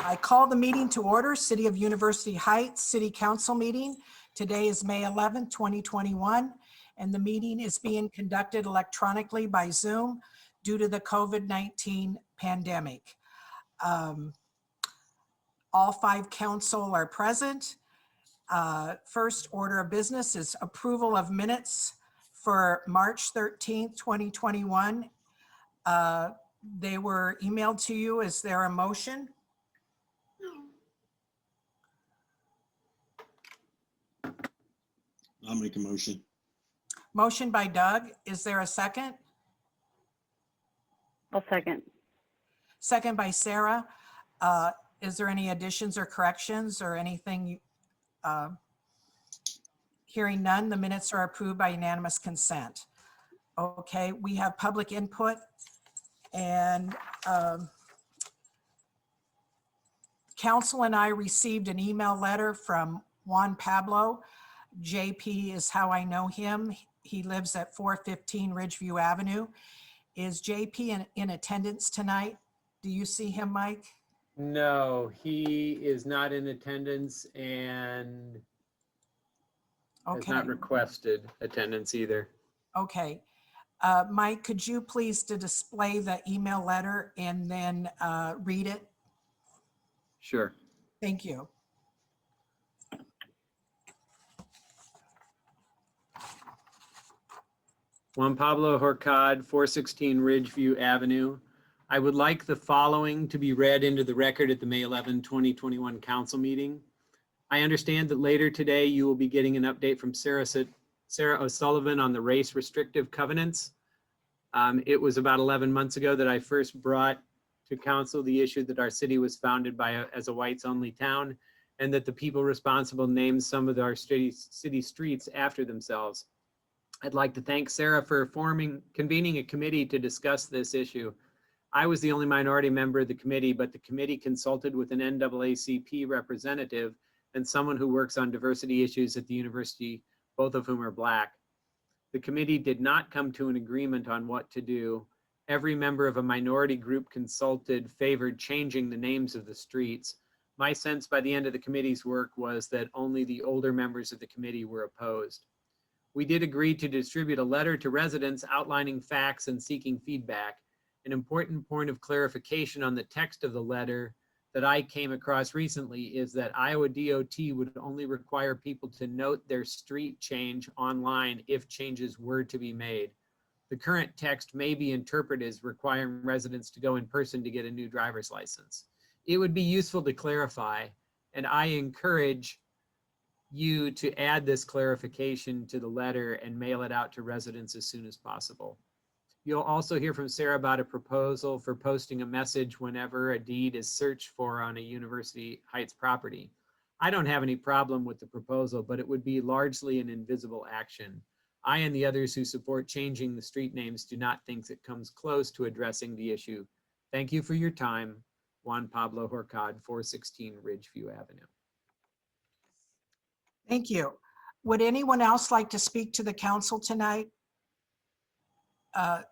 I call the meeting to order, City of University Heights City Council meeting. Today is May 11, 2021, and the meeting is being conducted electronically by Zoom due to the COVID-19 pandemic. All 5 council are present. First order of business is approval of minutes for March 13th, 2021. They were emailed to you. Is there a motion? I'll make a motion. Motion by Doug. Is there a second? I'll second. Second by Sarah. Is there any additions or corrections or anything? Hearing none, the minutes are approved by unanimous consent. Okay, we have public input, and council and I received an email letter from Juan Pablo. JP is how I know him. He lives at 415 Ridgeview Avenue. Is JP in attendance tonight? Do you see him, Mike? No, he is not in attendance and has not requested attendance either. Okay. Mike, could you please display the email letter and then read it? Sure. Thank you. Juan Pablo Horcad, 416 Ridgeview Avenue. I would like the following to be read into the record at the May 11, 2021 council meeting. I understand that later today you will be getting an update from Sarah O'Sullivan on the race restrictive covenants. It was about 11 months ago that I first brought to council the issue that our city was founded as a whites only town, and that the people responsible named some of our city streets after themselves. I'd like to thank Sarah for convening a committee to discuss this issue. I was the only minority member of the committee, but the committee consulted with an NAACP representative and someone who works on diversity issues at the university, both of whom are Black. The committee did not come to an agreement on what to do. Every member of a minority group consulted favored changing the names of the streets. My sense by the end of the committee's work was that only the older members of the committee were opposed. We did agree to distribute a letter to residents outlining facts and seeking feedback. An important point of clarification on the text of the letter that I came across recently is that Iowa DOT would only require people to note their street change online if changes were to be made. The current text may be interpreted as requiring residents to go in person to get a new driver's license. It would be useful to clarify, and I encourage you to add this clarification to the letter and mail it out to residents as soon as possible. You'll also hear from Sarah about a proposal for posting a message whenever a deed is searched for on a University Heights property. I don't have any problem with the proposal, but it would be largely an invisible action. I and the others who support changing the street names do not think it comes close to addressing the issue. Thank you for your time. Juan Pablo Horcad, 416 Ridgeview Avenue. Thank you. Would anyone else like to speak to the council tonight? I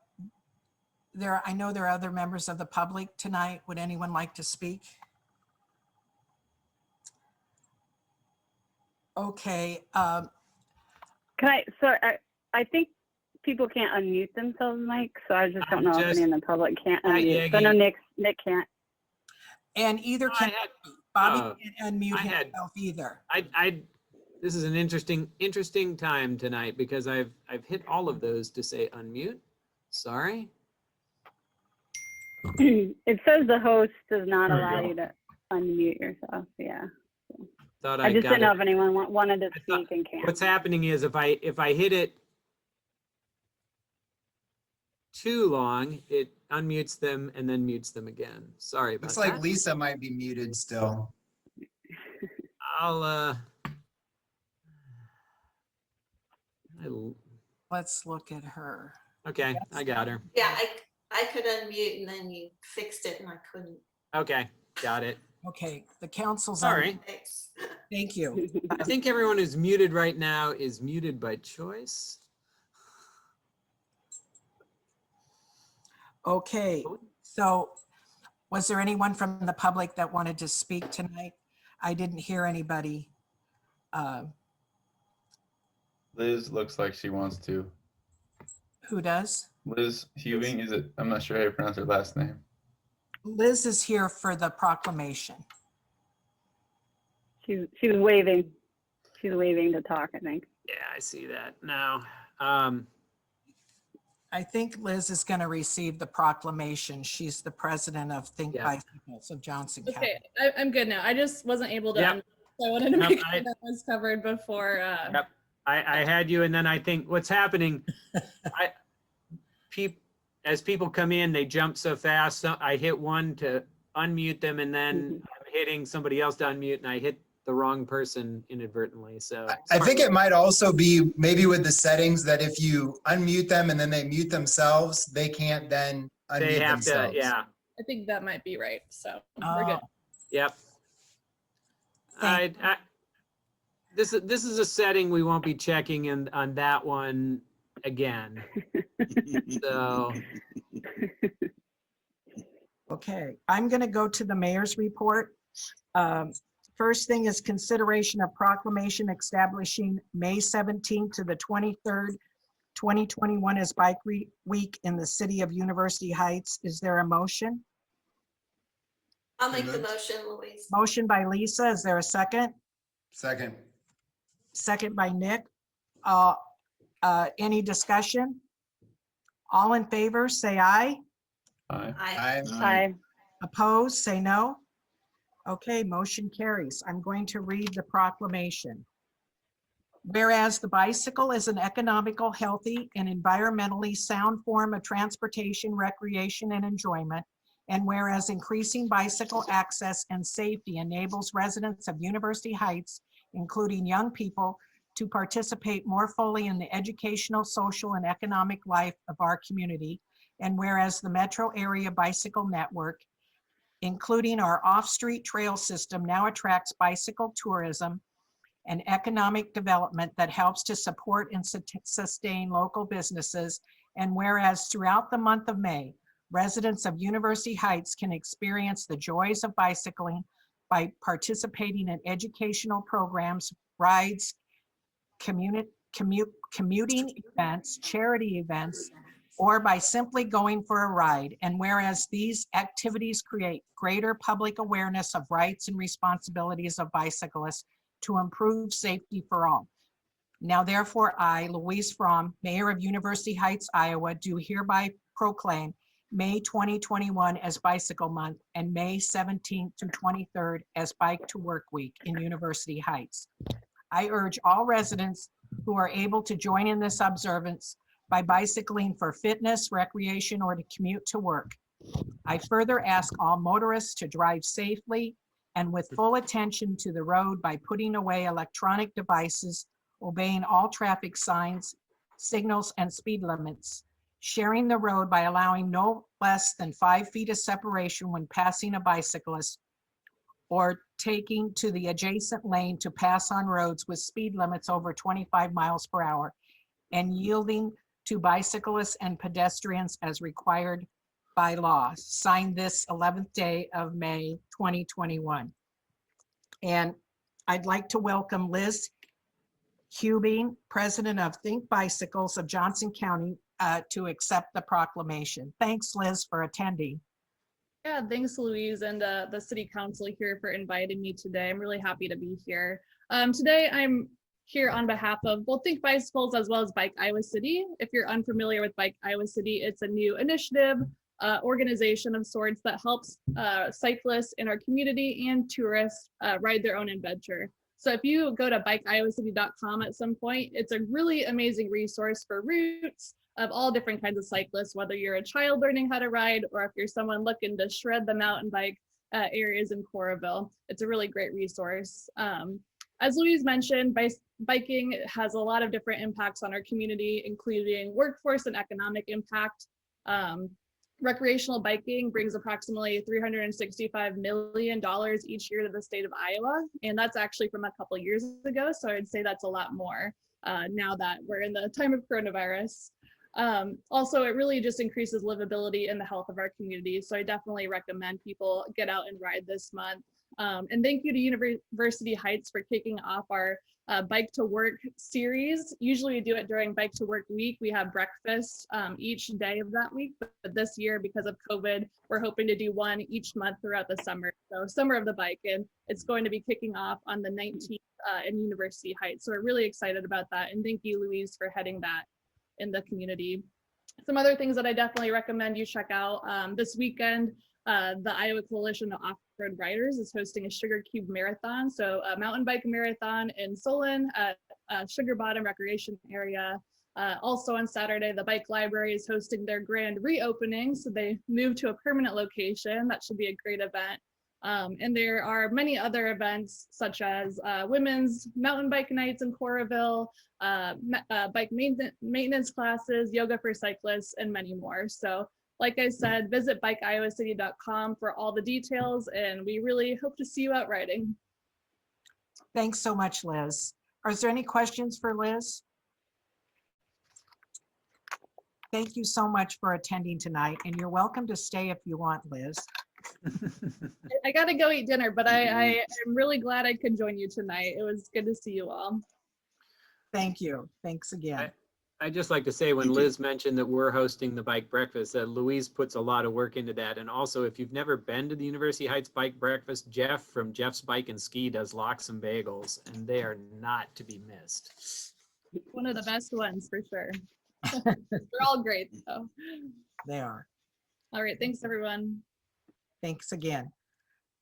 know there are other members of the public tonight. Would anyone like to speak? Okay. I think people can't unmute themselves, Mike, so I just don't know if any in the public can't unmute. So no, Nick can't. And either can Bobby can't unmute himself either. This is an interesting time tonight because I've hit all of those to say unmute. Sorry. It says the host does not allow you to unmute yourself. Yeah. I just didn't know if anyone wanted to speak and can't. What's happening is if I hit it too long, it unmutes them and then mutes them again. Sorry about that. Looks like Lisa might be muted still. Let's look at her. Okay, yes. I got her. Yeah, I could unmute and then you fixed it and I couldn't. Okay, got it. Okay, the council's Sorry. on. Thank you. I think everyone who's muted right now is muted by choice. Okay, so Was there anyone from the public that wanted to speak tonight? I didn't hear anybody. Liz looks like she wants to. Who does? Liz Hewing, is it? I'm not sure how you pronounce her last name. Liz is here for the proclamation. She was waving. She's waving to talk, I think. Yeah, I see that now. I think Liz is going to receive the proclamation. She's the president of Think Yeah. Bicycles of Johnson County. Okay, I'm good now. I just wasn't able to. Yep. So I wanted to Nope, make sure that was covered before. Yep. I had you, and then I think what's happening, as people come in, they jump so fast. So I hit one to unmute them, and then I'm hitting somebody else to unmute, and I hit the wrong person inadvertently. So I think it might also be maybe with the settings that if you unmute them and then they mute themselves, they can't then unmute they have themselves. to, yeah, I think that might be right. So we're Oh, good. yep. Thank This is a setting we won't be checking in on that one again. So okay, I'm going to go to the mayor's report. First thing is consideration of proclamation establishing May 17th to the 23rd, 2021 as Bike Week in the city of University Heights. Is there a motion? I'll make the motion, Louise. Motion by Lisa. Is there a second? Second. Second by Nick. Any discussion? All in favor, say aye. Aye. Aye. Hi. Opposed, say no. Okay, motion carries. I'm going to read the proclamation. Whereas the bicycle is an economical, healthy, and environmentally sound form of transportation, recreation, and enjoyment, and whereas increasing bicycle access and safety enables residents of University Heights, including young people, to participate more fully in the educational, social, and economic life of our community, and whereas the metro area bicycle network, including our off-street trail system, now attracts bicycle tourism and economic development that helps to support and sustain local businesses. And whereas throughout the month of May, residents of University Heights can experience the joys of bicycling by participating in educational programs, rides, commuting events, charity events, or by simply going for a ride. And whereas these activities create greater public awareness of rights and responsibilities of bicyclists to improve safety for all. Now therefore I, Louise Fromm, Mayor of University Heights, Iowa, do hereby proclaim May 2021 as Bicycle Month and May 17th to 23rd as Bike to Work Week in University Heights. I urge all residents who are able to join in this observance by bicycling for fitness, recreation, or to commute to work. I further ask all motorists to drive safely and with full attention to the road by putting away electronic devices, obeying all traffic signs, signals, and speed limits, sharing the road by allowing no less than 5 feet of separation when passing a bicyclist, or taking to the adjacent lane to pass on roads with speed limits over 25 miles per hour, and yielding to bicyclists and pedestrians as required by law. Signed this 11th day of May 2021. And I'd like to welcome Liz Hewing, president of Think Bicycles of Johnson County, to accept the proclamation. Thanks, Liz, for attending. Yeah, thanks, Louise, and the city council here for inviting me today. I'm really happy to be here. Today, I'm here on behalf of both Think Bicycles as well as Bike Iowa City. If you're unfamiliar with Bike Iowa City, it's a new initiative, organization of sorts that helps cyclists in our community and tourists ride their own adventure. So if you go to bikeiowacity.com at some point, it's a really amazing resource for routes of all different kinds of cyclists, whether you're a child learning how to ride or if you're someone looking to shred the mountain bike areas in Coralville. It's a really great resource. As Louise mentioned, biking has a lot of different impacts on our community, including workforce and economic impact. Recreational biking brings approximately $365 million each year to the state of Iowa, and that's actually from a couple years ago, so I'd say that's a lot more now that we're in the time of coronavirus. Also, it really just increases livability and the health of our community. So I definitely recommend people get out and ride this month. And thank you to University Heights for kicking off our Bike to Work series. Usually we do it during Bike to Work week. We have breakfast each day of that week, but this year, because of COVID, we're hoping to do one each month throughout the summer. So Summer of the Bike, and it's going to be kicking off on the 19th in University Heights. So we're really excited about that. And thank you, Louise, for heading that in the community. Some other things that I definitely recommend you check out this weekend. The Iowa Coalition of Off-Road Riders is hosting a Sugar Cube Marathon. So a mountain bike marathon in Solon at Sugar Bottom Recreation Area. Also on Saturday, the Bike Library is hosting their grand reopening. So they moved to a permanent location. That should be a great event. And there are many other events such as women's mountain bike nights in Coralville, bike maintenance classes, yoga for cyclists, and many more. So like I said, visit bikeiowacity.com for all the details, and we really hope to see you out riding. Thanks so much, Liz. Are there any questions for Liz? Thank you so much for attending tonight, and you're welcome to stay if you want, Liz. I gotta go eat dinner, but I am really glad I could join you tonight. It was good to see you all. Thank you. Thanks again. I'd just like to say, when Liz mentioned that we're hosting the bike breakfast, that Louise puts a lot of work into that. And also, if you've never been to the University Heights bike breakfast, Jeff from Jeff's Bike and Ski does lox and bagels, and they are not to be missed. One of the best ones for sure. They're all great though. They are. All right, thanks everyone. Thanks again.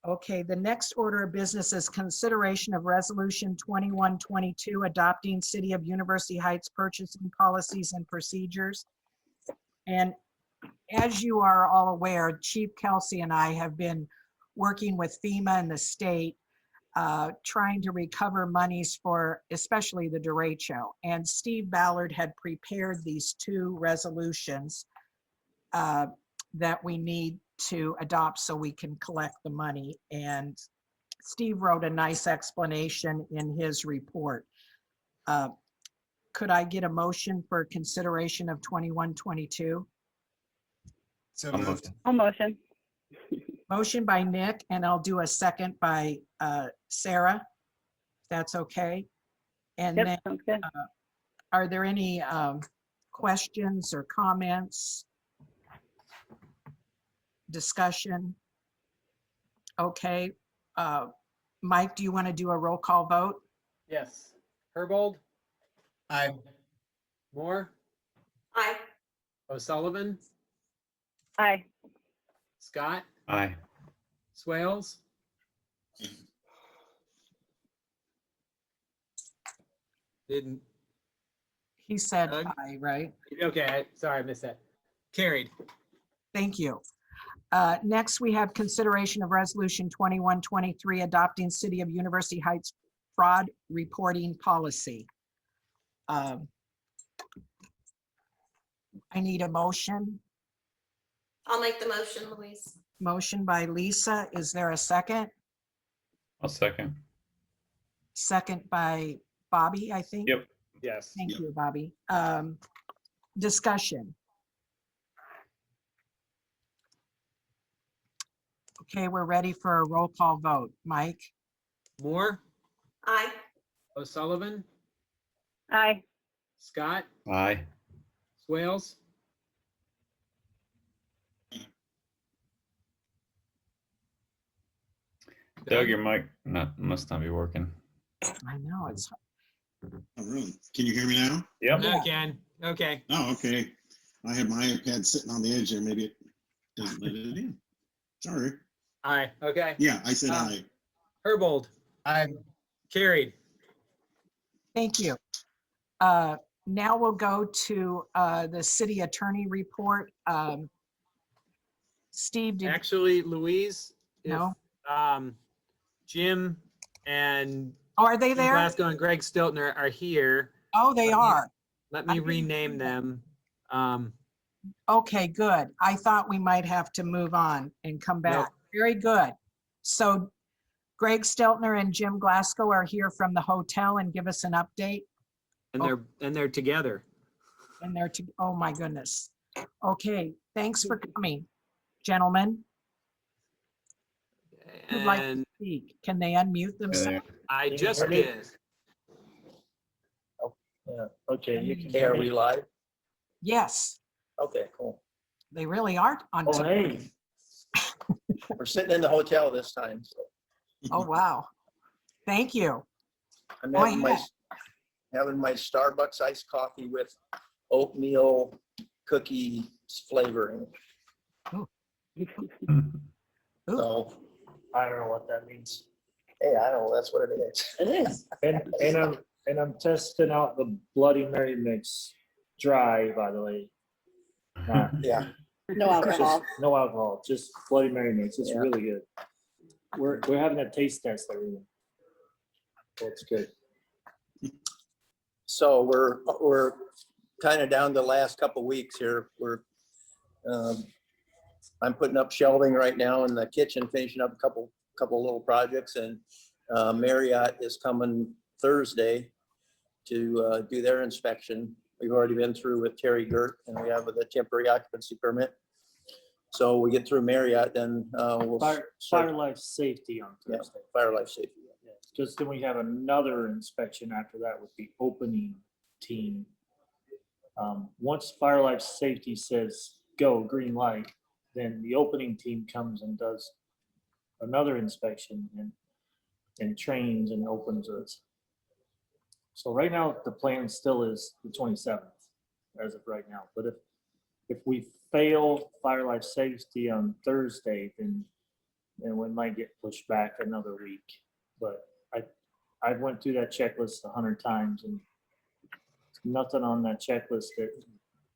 Okay, the next order of business is consideration of Resolution 2122 adopting City of University Heights purchasing policies and procedures. And as you are all aware, Chief Kelsey and I have been working with FEMA and the state trying to recover monies for especially the derecho. And Steve Ballard had prepared these two resolutions that we need to adopt so we can collect the money. And Steve wrote a nice explanation in his report. Could I get a motion for consideration of 2122? So I'll moved. move. I'll motion. Motion by Nick, and I'll do a second by Sarah, if that's okay. And Yep, then sounds good. are there any questions or comments? Discussion? Okay. Mike, do you want to do a roll call vote? Yes. Herbold, Aye. Moore, Aye. O'Sullivan, Aye. Scott, Aye. Swales, didn't, He said Doug? aye, right? okay, sorry, I missed that. Carried. Thank you. Next, we have consideration of Resolution 2123 adopting City of University Heights fraud reporting policy. I need a motion. I'll make the motion, Louise. Motion by Lisa. Is there a second? I'll second. Second by Bobby, I think. Yep. Yes. Thank you, Bobby. Discussion. Okay, we're ready for a roll call vote. Mike? Moore, Aye. O'Sullivan, Aye. Scott, Aye. Swales, Doug, your mic must not be working. I know, it's, Oh, really? Can you hear me now? Yep. I can. Okay. Oh, okay. I had my iPad sitting on the edge there. Maybe it doesn't let it in. Sorry. Aye. Okay. Yeah, I said aye. Herbold, Aye. carried. thank you. Now we'll go to the city attorney report. Steve, did, Actually, Louise, if, no? Jim and Oh, are they Jim there? Glasgow and Greg Stiltner are here. Oh, they are. Let I me didn't rename see them. Okay, good. I thought we might have to move on and come back. Nope. Very good. So Greg Steltner and Jim Glasgow are here from the hotel and give us an update. And they're together. And they're to, oh my goodness. Okay, thanks for coming, gentlemen. Who'd like to And speak? Can they unmute themselves? I you just hear me? did. Yeah, okay, you can Hey, hear me live? Yes, Okay, cool. they really are on. Oh, hey. We're sitting in the hotel this time, so Oh, wow. Thank you. I'm Go having ahead. having my Starbucks iced coffee with oatmeal cookie flavoring. Ooh. So, I don't know what that means. hey, I don't know, that's what it is. It is. And I'm testing out the Bloody Mary mix dry, by the way. Not Yeah, No alcohol. just no alcohol, just Bloody Mary mix. It's Yeah. really good. We're having a taste test everyone. So it's good. so we're kind of down the last couple weeks here. I'm putting up shelving right now in the kitchen, finishing up a couple little projects, and Marriott is coming Thursday to do their inspection. We've already been through with Terry Gert, and we have with a temporary occupancy permit. So we get through Marriott, then we'll Fire start life safety on yeah, Thursday. fire life safety. Yeah, because then we have another inspection after that with the opening team. Once fire life safety says go, green light, then the opening team comes and does another inspection and trains and opens it. So right now, the plan still is the 27th as of right now. But if we fail fire life safety on Thursday, then we might get pushed back another week. But I went through that checklist 100 times, and nothing on that checklist that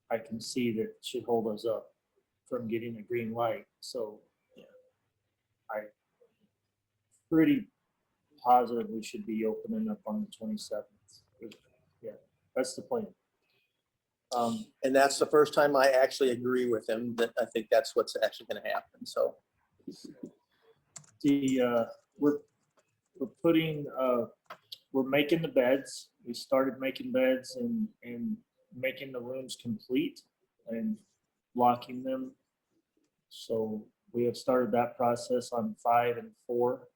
I can see that should hold us up from getting a green light. So yeah, I'm pretty positive we should be opening up on the 27th. Yeah, that's the plan. And that's the first time I actually agree with him that I think that's what's actually going to happen. So We're putting we're making the beds. We started making beds and making the rooms complete and blocking them. So we have started that process on 5 and 4.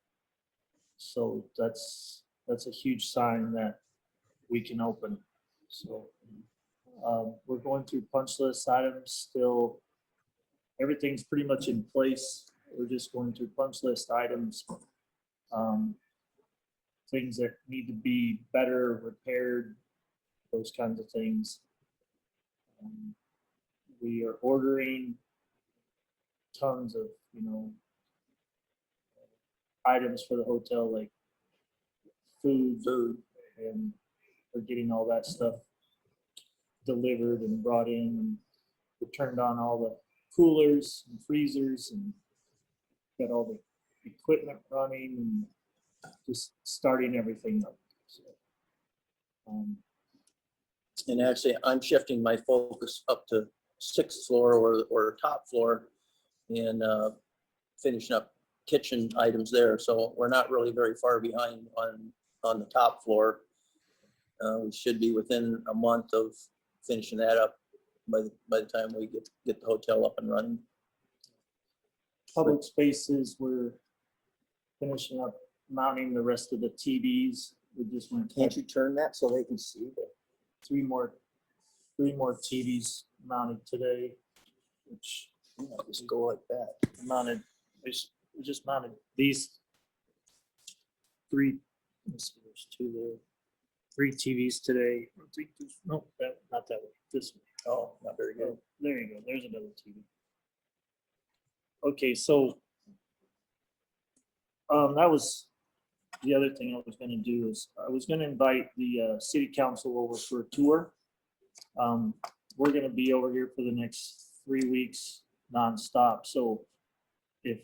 So that's a huge sign that we can open. So we're going through punch list items still. Everything's pretty much in place. We're just going through punch list items. Things that need to be better repaired, those kinds of things. We are ordering tons of, items for the hotel, like food, and we're getting all that stuff delivered and brought in, and we turned on all the coolers and freezers and got all the equipment running and just starting everything up. So, and actually, I'm shifting my focus up to 6th floor or top floor and finishing up kitchen items there. So we're not really very far behind on the top floor. We should be within a month of finishing that up by the time we get the hotel up and running. Public spaces, we're finishing up mounting the rest of the TVs. We just went. Can't you turn that so they can see that? Three more TVs mounted today, which Just go like that. we just mounted these 3. Let's see, there's 2 there. 3 TVs today. No, not that way. This way. Oh, not very good. Oh, there you go. There's another TV. Okay, so that was the other thing I was going to do is I was going to invite the city council over for a tour. We're going to be over here for the next 3 weeks nonstop. So if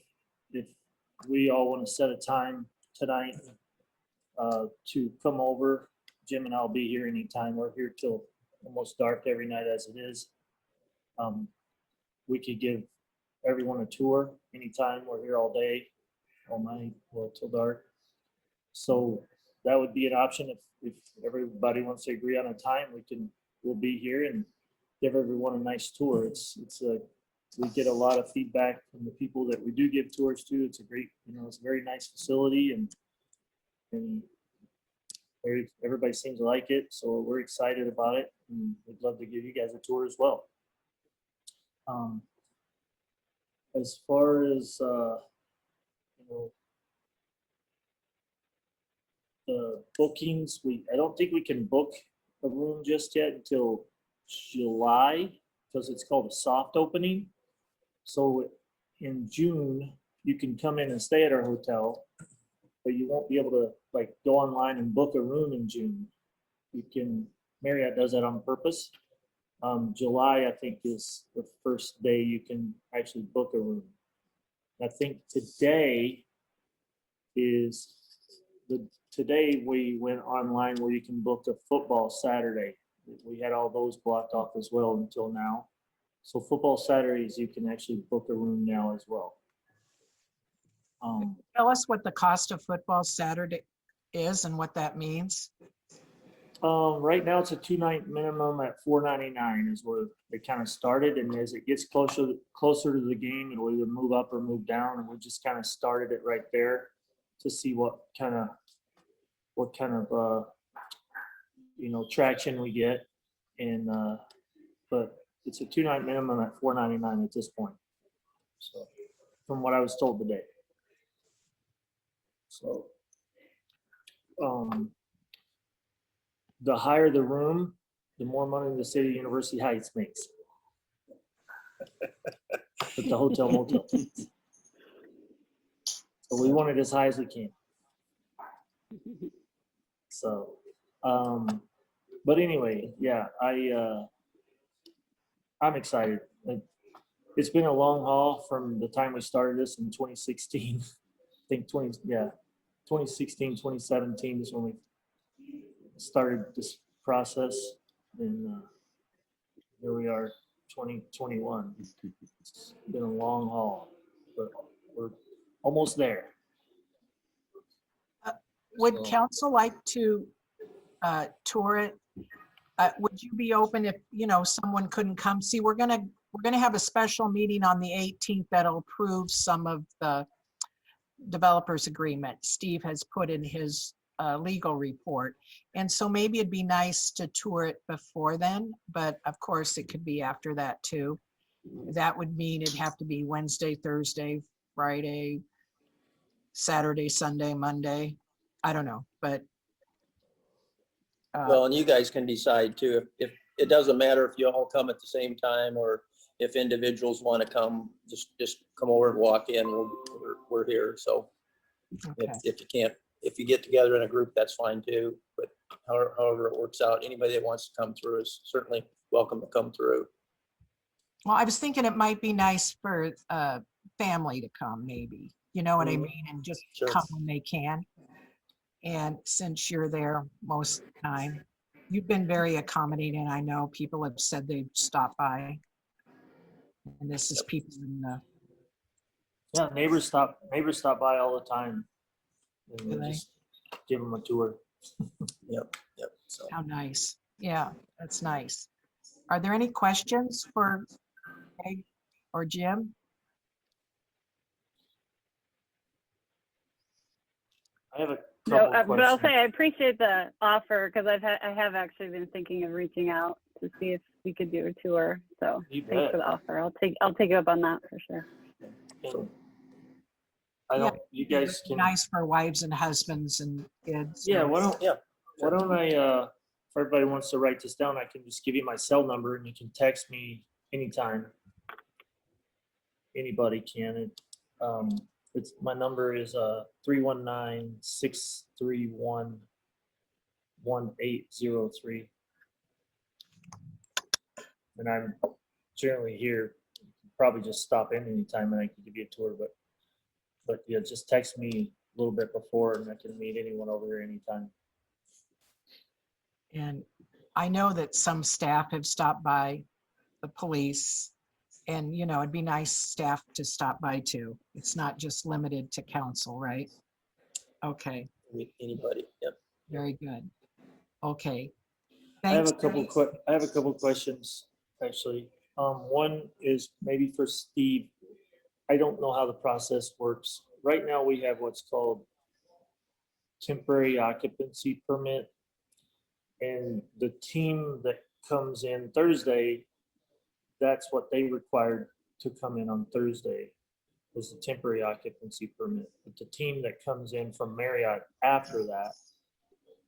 we all want to set a time tonight to come over, Jim and I'll be here anytime. We're here till almost dark every night as it is. We could give everyone a tour anytime. We're here all day, all night, well, till dark. So that would be an option if everybody wants to agree on a time. We'll be here and give everyone a nice tour. We get a lot of feedback from the people that we do give tours to. It's a great, it's a very nice facility, and everybody seems to like it. So we're excited about it, and we'd love to give you guys a tour as well. As far as the bookings, I don't think we can book a room just yet until July, because it's called a soft opening. So in June, you can come in and stay at our hotel, but you won't be able to go online and book a room in June. Marriott does that on purpose. July, I think, is the first day you can actually book a room. I think today we went online where you can book a football Saturday. We had all those blocked off as well until now. So football Saturdays, you can actually book a room now as well. Tell us what the cost of football Saturday is and what that means. Right now it's a 2-night minimum at $4.99 is where they kind of started, and as it gets closer to the game, it'll either move up or move down, and we just kind of started it right there to see what kind of traction we get, and but it's a 2-night minimum at $4.99 at this point. So from what I was told today. So the higher the room, the more money the city of University Heights makes. With the hotel motel. So we want it as high as we can. So, but anyway, yeah, I'm excited. It's been a long haul from the time we started this in 2016. I think 2016, 2017 is when we started this process, and here we are, 2021. It's been a long haul, but we're almost there. Would council like to tour it? Would you be open if someone couldn't come? See, we're gonna have a special meeting on the 18th that'll approve some of the developers agreement Steve has put in his legal report, and so maybe it'd be nice to tour it before then, but of course it could be after that too. That would mean it'd have to be Wednesday, Thursday, Friday, Saturday, Sunday, Monday. I don't know, but Well, and you guys can decide too, if it doesn't matter if you all come at the same time, or if individuals want to come, just come over and walk in. We're here. So okay. if you get together in a group, that's fine too. But however it works out, anybody that wants to come through is certainly welcome to come through. Well, I was thinking it might be nice for family to come, maybe, you know what I mean, and just Sure. come when they can. And since you're there most of the time, you've been very accommodating. I know people have said they'd stop by. And this is people in the, Yeah, neighbors stop by all the time, and Do we they? just give them a tour. Yep. So how nice. Yeah, that's nice. Are there any questions for Greg or Jim? I have a No, couple of but I'll questions. say I appreciate the offer, because I have actually been thinking of reaching out to see if we could do a tour. So You thanks bet. for the offer. I'll take you up on that for sure. And I don't, you guys It's can, nice for wives and husbands and kids. yeah, why don't I, if everybody wants to write this down, I can just give you my cell number and you can text me anytime. Anybody can. My number is 319-631-1803. And I'm generally here. Probably just stop in anytime and I can give you a tour, but yeah, just text me a little bit before and I can meet anyone over here anytime. And I know that some staff have stopped by, the police, and it'd be nice staff to stop by too. It's not just limited to council, right? Okay, anybody. Yep. very good. Okay. I have Thanks. a couple questions. actually. One is maybe for Steve. I don't know how the process works. Right now, we have what's called temporary occupancy permit. And the team that comes in Thursday, that's what they required to come in on Thursday, was the temporary occupancy permit. But the team that comes in from Marriott after that,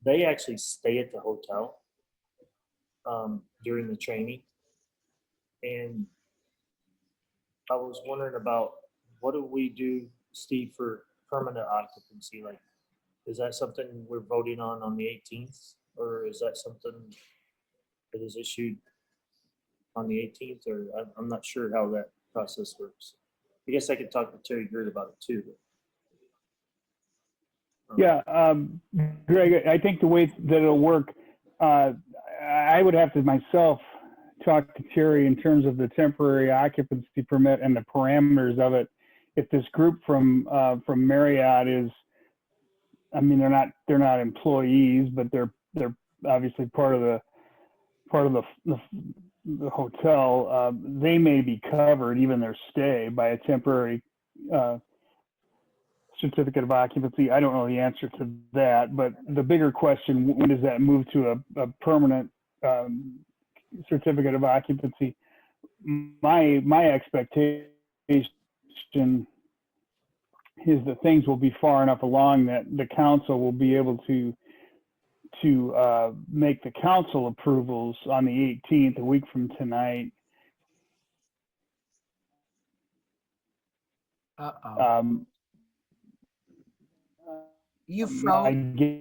they actually stay at the hotel during the training. And I was wondering about, what do we do, Steve, for permanent occupancy? Like, is that something we're voting on the 18th? Or is that something that is issued on the 18th? Or I'm not sure how that process works. I guess I could talk to Terry Gert about it too. Yeah, Greg, I think the way that it'll work, I would have to myself talk to Terry in terms of the temporary occupancy permit and the parameters of it. If this group from Marriott is, I mean, they're not employees, but they're obviously part of the hotel. They may be covered, even their stay, by a temporary certificate of occupancy. I don't know the answer to that, but the bigger question, when does that move to a permanent certificate of occupancy? My expectation is that things will be far enough along that the council will be able to make the council approvals on the 18th, a week from tonight. You I froze.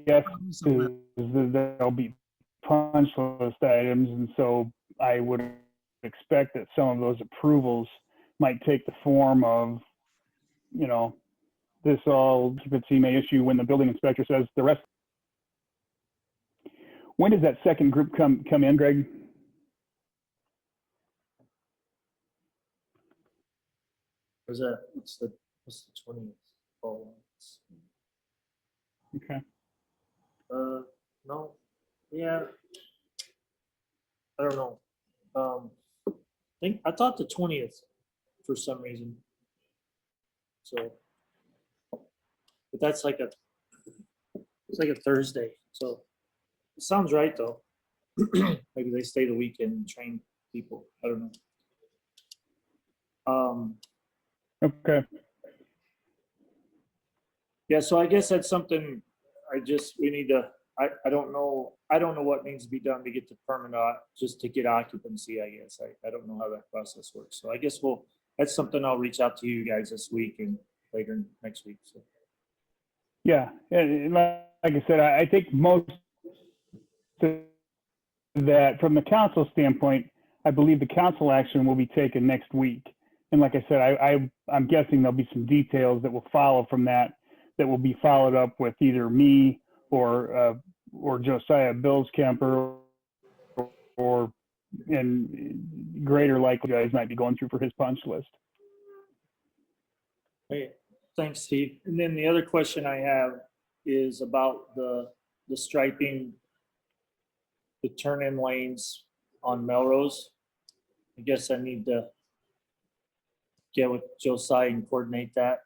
guess that there'll be punch list items, and so I would expect that some of those approvals might take the form of, you know, this all occupancy may issue when the building inspector says the rest. When does that second group come in, Greg? What's the 20th? Oh, Okay. no, yeah, I don't know. I thought the 20th for some reason. So, but that's like it's like a Thursday. So it sounds right though. Maybe they stay the weekend and train people. I don't know. Okay. Yeah, so I guess that's something we need to, I don't know what needs to be done to get the permanent, just to get occupancy, I guess. I don't know how that process works. So I guess that's something I'll reach out to you guys this week and later next week. So. Yeah, and like I said, I think most of that, from the council standpoint, I believe the council action will be taken next week. And like I said, I'm guessing there'll be some details that will follow from that will be followed up with either me or Josiah Billskemper, or in greater likelihood you guys might be going through for his punch list. Hey, thanks, Steve. And then the other question I have is about the striping, the turn-in lanes on Melrose. I guess I need to get with Josiah and coordinate that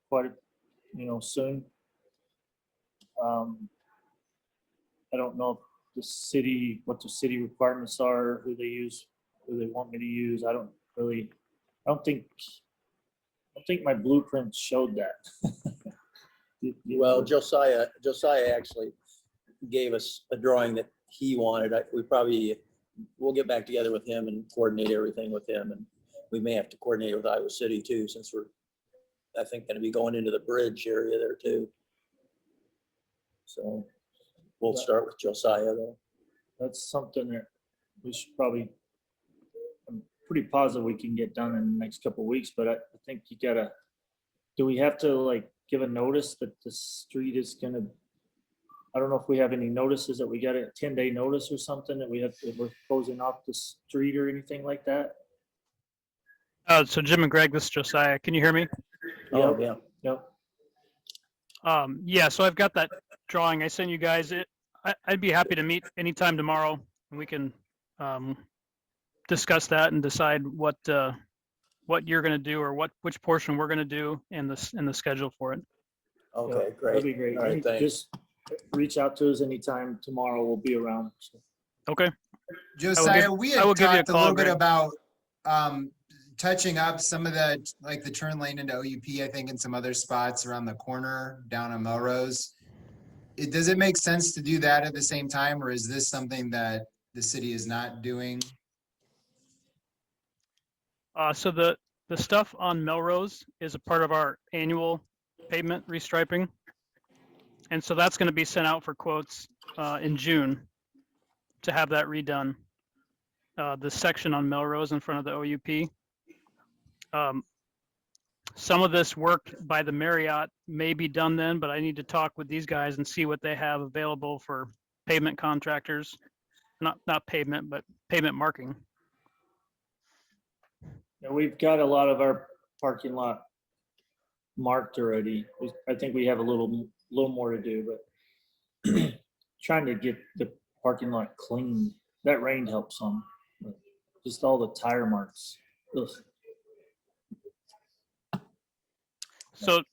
quite, soon. I don't know if what the city requirements are, who they want me to use. I don't think my blueprint showed that. Well, Josiah actually gave us a drawing that he wanted. We'll get back together with him and coordinate everything with him. And we may have to coordinate with Iowa City too, since we're, I think, going to be going into the bridge area there too. So we'll start with Josiah though. That's something that we should probably, I'm pretty positive we can get done in the next couple of weeks, but I think do we have to give a notice that the street is gonna, I don't know if we have any notices that we got a 10-day notice or something that we're closing off the street or anything like that? So Jim and Greg, this is Josiah. Can you hear me? Oh, yeah. Yep. Yeah, so I've got that drawing I sent you guys. I'd be happy to meet anytime tomorrow, and we can discuss that and decide what you're going to do or which portion we're going to do and the schedule for it. Okay, That'd great. be great. All right, thanks. Just reach out to us anytime tomorrow. We'll be around. So. Okay. Josiah, we I had will give you a talked a call, little bit Greg. about touching up some of the, like the turn lane into OUP, I think in some other spots around the corner down on Melrose. Does it make sense to do that at the same time, or is this something that the city is not doing? So the stuff on Melrose is a part of our annual pavement restriping. And so that's going to be sent out for quotes in June to have that redone. The section on Melrose in front of the OUP. Some of this work by the Marriott may be done then, but I need to talk with these guys and see what they have available for pavement contractors. Not pavement, but pavement marking. Yeah, we've got a lot of our parking lot marked already. I think we have a little more to do, but trying to get the parking lot clean. That rain helps some. Just all the tire marks. Ugh.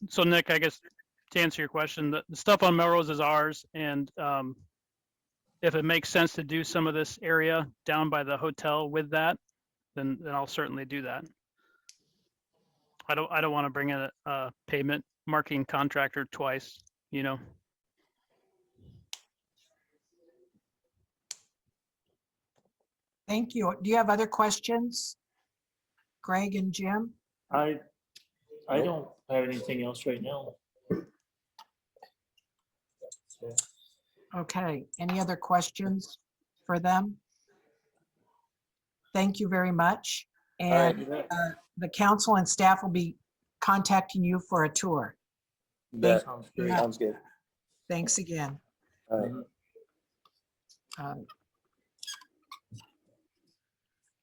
So Nick, I guess to answer your question, the stuff on Melrose is ours, and if it makes sense to do some of this area down by the hotel with that, then I'll certainly do that. I don't want to bring in a pavement marking contractor twice, you know. Thank you. Do you have other questions? Greg and Jim? I don't have anything else right now. So, Okay, any other questions for them? Thank you very much. And you bet. the council and staff will be contacting you for a tour. That sounds great. sounds good. Thanks again. All right.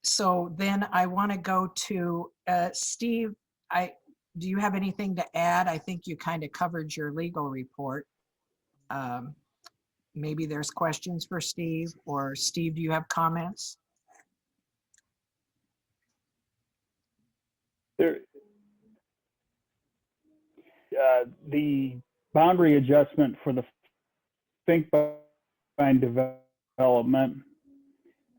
So then I want to go to Steve. Do you have anything to add? I think you kind of covered your legal report. Maybe there's questions for Steve, or Steve, do you have comments? The boundary adjustment for the Finkbine development,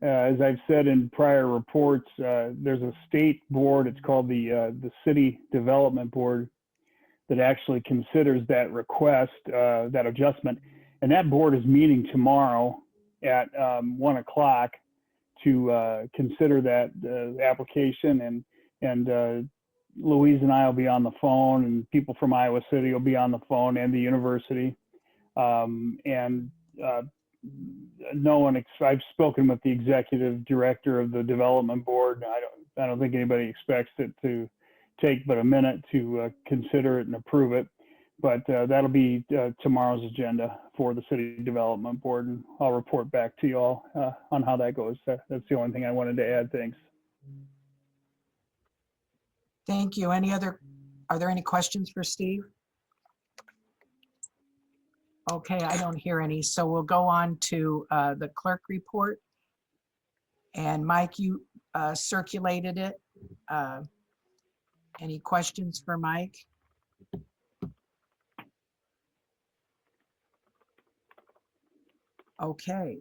as I've said in prior reports, there's a state board. It's called the City Development Board that actually considers that request, that adjustment. And that board is meeting tomorrow at 1 o'clock to consider that application. And Louise and I will be on the phone, and people from Iowa City will be on the phone, and the university. I've spoken with the executive director of the development board. I don't think anybody expects it to take but a minute to consider it and approve it. But that'll be tomorrow's agenda for the city development board, and I'll report back to you all on how that goes. That's the only thing I wanted to add. Thanks. Thank you. Are there any questions for Steve? Okay, I don't hear any. So we'll go on to the clerk report. And Mike, you circulated it. Any questions for Mike? Okay,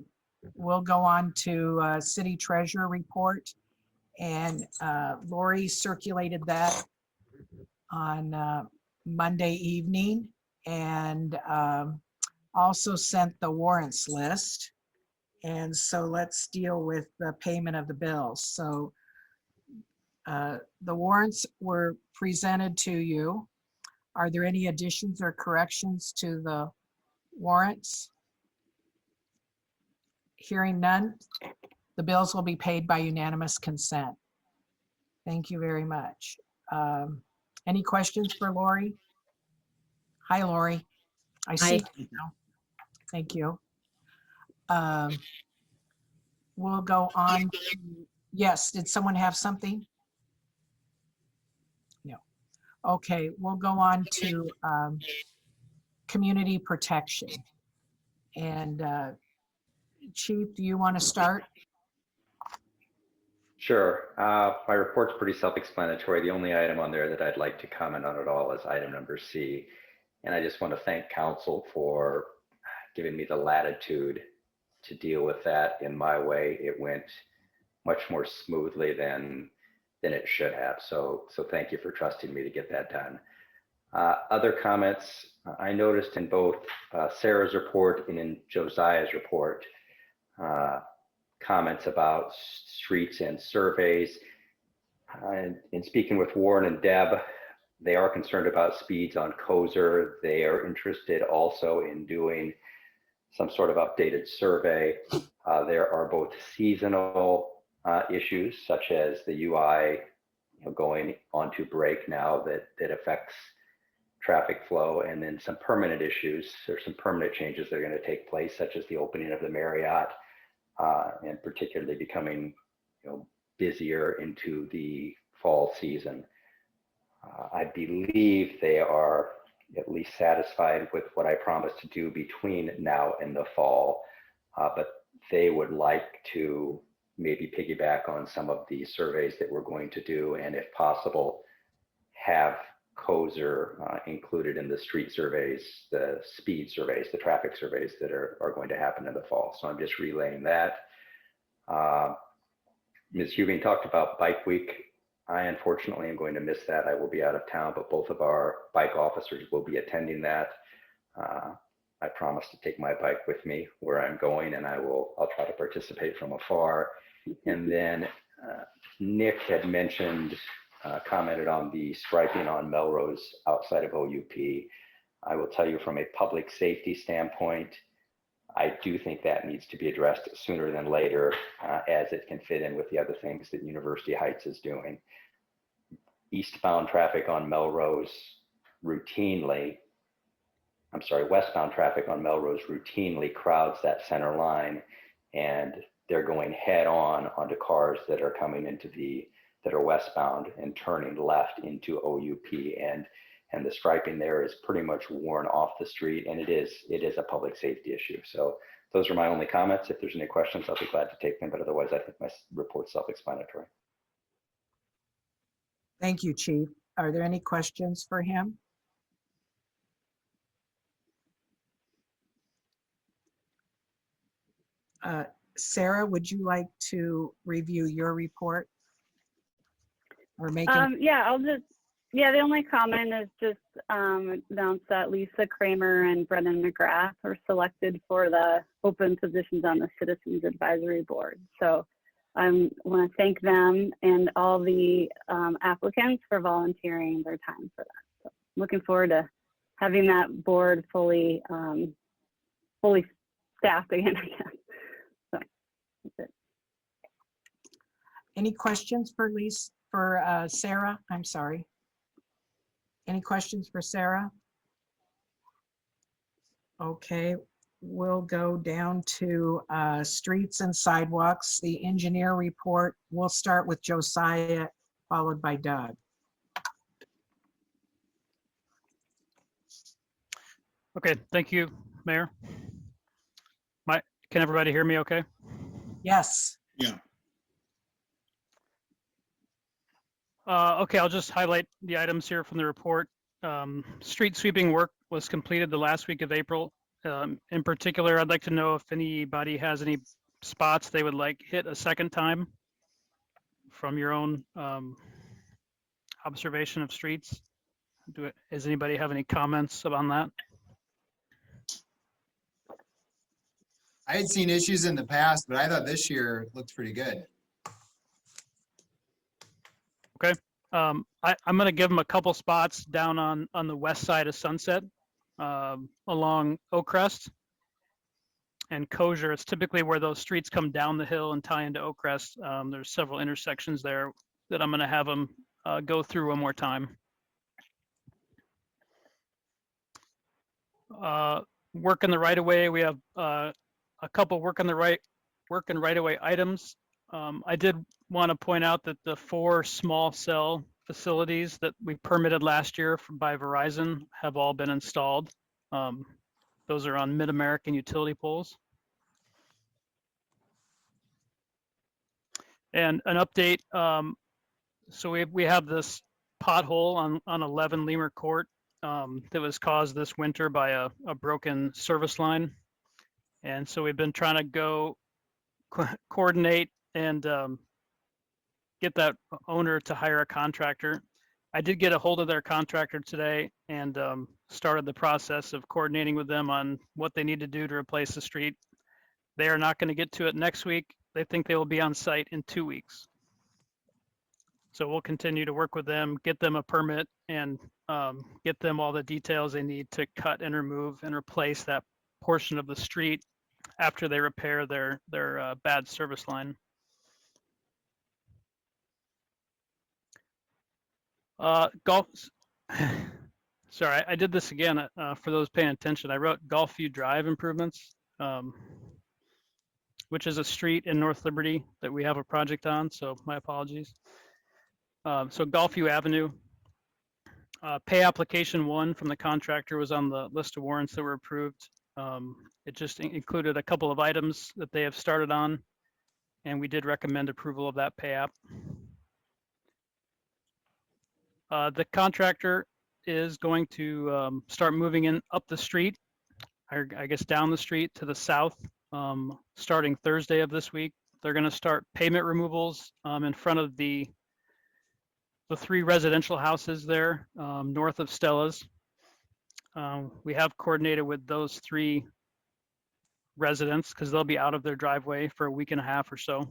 we'll go on to city treasurer report. And Lori circulated that on Monday evening, and also sent the warrants list. And so let's deal with the payment of the bills. So the warrants were presented to you. Are there any additions or corrections to the warrants? Hearing none, the bills will be paid by unanimous consent. Thank you very much. Any questions for Lori? Hi, Lori. I see you now. Thank you. We'll go on. Yes, did someone have something? No. Okay, we'll go on to community protection. And Chief, do you want to start Sure. My report's pretty self-explanatory. The only item on there that I'd like to comment on at all is item number C. And I just want to thank council for giving me the latitude to deal with that in my way. It went much more smoothly than it should have. So thank you for trusting me to get that done. Other comments, I noticed in both Sarah's report and in Josiah's report, comments about streets and surveys. In speaking with Warren and Deb, they are concerned about speeds on Kozer. They are interested also in doing some sort of updated survey. There are both seasonal issues, such as the UI going onto break now that affects traffic flow, and then some permanent issues. There's some permanent changes that are going to take place, such as the opening of the Marriott, and particularly becoming busier into the fall season. I believe they are at least satisfied with what I promised to do between now and the fall, but they would like to maybe piggyback on some of the surveys that we're going to do, and if possible, have Kozer included in the street surveys, the speed surveys, the traffic surveys that are going to happen in the fall. So I'm just relaying that. Ms. Hubing talked about Bike Week. I unfortunately am going to miss that. I will be out of town, but both of our bike officers will be attending that. I promise to take my bike with me where I'm going, and I'll try to participate from afar. And then Nick had mentioned, commented on the striping on Melrose outside of OUP. I will tell you from a public safety standpoint, I do think that needs to be addressed sooner than later, as it can fit in with the other things that University Heights is doing. Westbound traffic on Melrose routinely crowds that center line, and they're going head on onto cars that are coming that are westbound and turning left into OUP, and the striping there is pretty much worn off the street, and it is a public safety issue. So those are my only comments. If there's any questions, I'll be glad to take them, but otherwise I think my report's self-explanatory. Thank you, Chief. Are there any questions for him? Sarah, would you like to review your report? Or make the only comment is just announce that Lisa Kramer and Brennan McGrath are selected for the open positions on the Citizens Advisory Board. So I want to thank them and all the applicants for volunteering their time for that. So I'm looking forward to having that board fully staffed again, I guess. So that's it. Any questions for Sarah? I'm sorry. Any questions for Sarah? Okay, we'll go down to streets and sidewalks. The engineer report. We'll start with Josiah, followed by Doug. Okay, thank you, Mayor. Can everybody hear me okay? Yes. Yeah. Okay, I'll just highlight the items here from the report. Street sweeping work was completed the last week of April. In particular, I'd like to know if anybody has any spots they would like hit a second time from your own observation of streets. Does anybody have any comments on that? I had seen issues in the past, but I thought this year looked pretty good. Okay. I'm going to give them a couple spots down on the west side of Sunset, along Oakcrest and Kozer. It's typically where those streets come down the hill and tie into Oakcrest. There's several intersections there that I'm going to have them go through one more time. Work in the right of way. We have a couple work in right of way items. I did want to point out that the 4 small cell facilities that we permitted last year by Verizon have all been installed. Those are on Mid-American utility poles. And an update, so we have this pothole on 11 Lemur Court that was caused this winter by a broken service line. And so we've been trying to go coordinate and get that owner to hire a contractor. I did get a hold of their contractor today and started the process of coordinating with them on what they need to do to replace the street. They are not going to get to it next week. They think they will be on site in 2 weeks. So we'll continue to work with them, get them a permit, and get them all the details they need to cut and remove and replace that portion of the street after they repair their bad service line. Golf. Sorry, I did this again for those paying attention. I wrote Gulfview Drive improvements, which is a street in North Liberty that we have a project on. So my apologies. So Gulfview Avenue, pay application 1 from the contractor was on the list of warrants that were approved. It just included a couple of items that they have started on, and we did recommend approval of that pay app. The contractor is going to start moving in up the street, or I guess down the street to the south, starting Thursday of this week. They're going to start pavement removals in front of the 3 residential houses there north of Stella's. We have coordinated with those 3 residents because they'll be out of their driveway for a week and a half or so.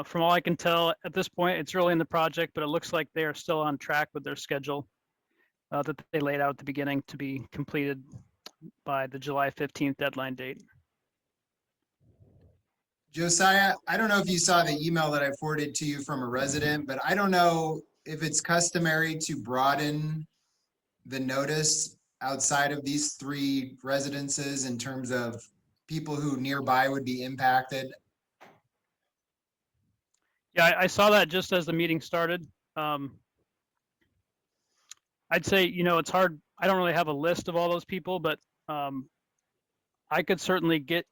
From all I can tell at this point, it's early in the project, but it looks like they are still on track with their schedule that they laid out at the beginning to be completed by the July 15th deadline date. Josiah, I don't know if you saw the email that I forwarded to you from a resident, but I don't know if it's customary to broaden the notice outside of these 3 residences in terms of people who nearby would be impacted. Yeah, I saw that just as the meeting started. I'd say, it's hard. I don't really have a list of all those people, but I could certainly get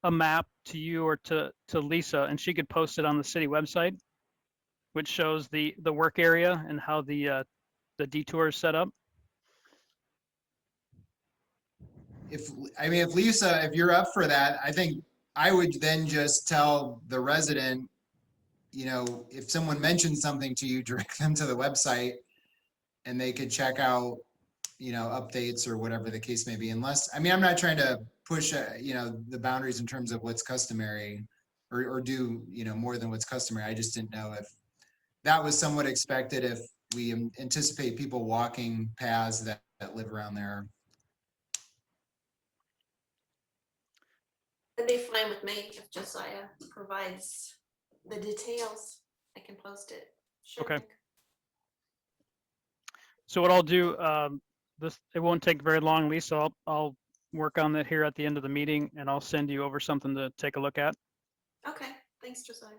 a map to you or to Lisa, and she could post it on the city website, which shows the work area and how the detour is set up. If Lisa, if you're up for that, I think I would then just tell the resident, if someone mentions something to you, direct them to the website and they could check out, updates or whatever the case may be. Unless, I'm not trying to push, the boundaries in terms of what's customary or do, more than what's customary. I just didn't know if that was somewhat expected, if we anticipate people walking paths that live around there. It'd be fine with me if Josiah provides the details. I can post it. Sure. Okay. So what I'll do, it won't take very long, Lisa. I'll work on that here at the end of the meeting, and I'll send you over something to take a look at. Okay, thanks, Josiah.